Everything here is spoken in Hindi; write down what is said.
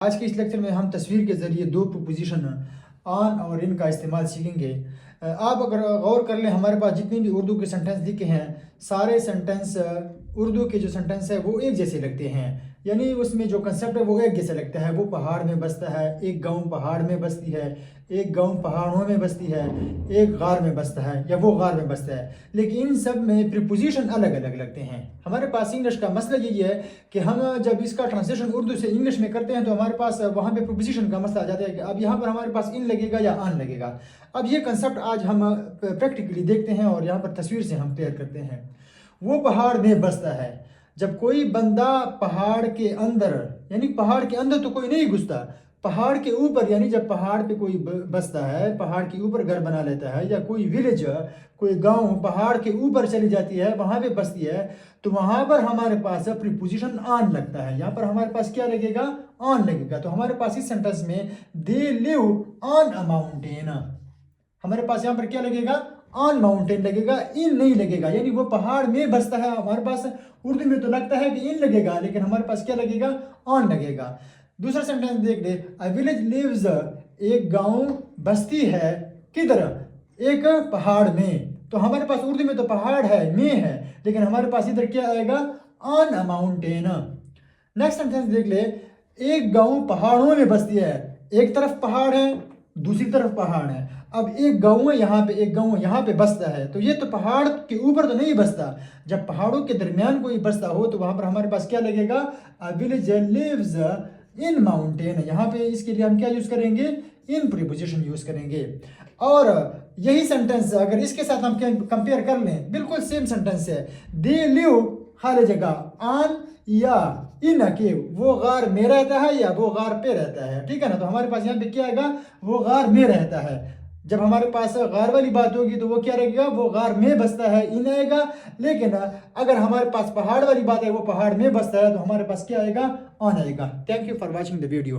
आज के इस लेक्चर में हम तस्वीर के ज़रिए दो प्रोपोजिशन ऑन और इन का इस्तेमाल सीखेंगे। आप अगर गौर कर लें, हमारे पास जितने भी उर्दू के सेंटेंस लिखे हैं, सारे सेंटेंस उर्दू के जो सेंटेंस है वो एक जैसे लगते हैं। यानी उसमें जो कंसेप्ट है वो एक जैसे लगता है। वो पहाड़ में बसता है, एक गांव पहाड़ में बसती है, एक गांव पहाड़ों में बसती है, एक गार में बसता है या वो गार में बसता है। लेकिन इन सब में प्रीपोजिशन अलग अलग लगते हैं। हमारे पास इंग्लिश का मसला यही है कि हम जब इसका ट्रांसलेशन उर्दू से इंग्लिश में करते हैं तो हमारे पास वहाँ पे प्रीपोजिशन का मसला आ जाता है कि अब यहाँ पर हमारे पास इन लगेगा या आन लगेगा। अब ये कंसेप्ट आज हम प्रैक्टिकली देखते हैं और यहाँ पर तस्वीर से हम क्लियर करते हैं। वो पहाड़ में बसता है। जब कोई बंदा पहाड़ के अंदर, यानी पहाड़ के अंदर तो कोई नहीं घुसता, पहाड़ के ऊपर, यानी जब पहाड़ पे कोई बसता है, पहाड़ के ऊपर घर बना लेता है, या कोई विलेज, कोई गांव पहाड़ के ऊपर चली जाती है, वहां पे बसती है, तो वहां पर हमारे पास प्रीपोजिशन ऑन लगता है। यहाँ पर हमारे पास क्या लगेगा? ऑन लगेगा। तो हमारे पास इस सेंटेंस में they live on a mountain, हमारे पास यहाँ पर क्या लगेगा? ऑन माउंटेन लगेगा, इन नहीं लगेगा। यानी वो पहाड़ में बसता है। हमारे पास उर्दू में तो लगता है कि इन लगेगा, लेकिन हमारे पास क्या लगेगा? ऑन लगेगा। दूसरा सेंटेंस देख ले, अ विलेज लिव्स, एक गांव बसती है किधर? एक पहाड़ में। तो हमारे पास उर्दू में तो पहाड़ है, में है, लेकिन हमारे पास इधर क्या आएगा? On a mountain. Next sentence देख ले, एक गांव पहाड़ों में बसती है। एक तरफ पहाड़ है, दूसरी तरफ पहाड़ है। अब एक गांव है यहाँ पे, एक गांव यहाँ पे बसता है, तो ये तो पहाड़ के ऊपर तो नहीं बसता। जब पहाड़ों के दरमियान कोई बसता हो तो वहां पर हमारे पास क्या लगेगा? A village lives in mountain. यहाँ पे इसके लिए हम क्या यूज करेंगे? इन प्रीपोजिशन यूज करेंगे। और यही सेंटेंस अगर इसके साथ हम कंपेयर कर लें, बिल्कुल सेम सेंटेंस है। दे लिव खाली जगह ऑन या इन के, वो गार में रहता है या वो गार पे रहता है, ठीक है ना। तो हमारे पास यहाँ पे क्या आएगा? वो गार में रहता है। जब हमारे पास गार वाली बात होगी तो वो क्या रहेगा? वो गार में बसता है, इन आएगा। लेकिन अगर हमारे पास पहाड़ वाली बात है, वो पहाड़ में बसता है, तो हमारे पास क्या आएगा? ऑन आएगा। Thank you for watching the video.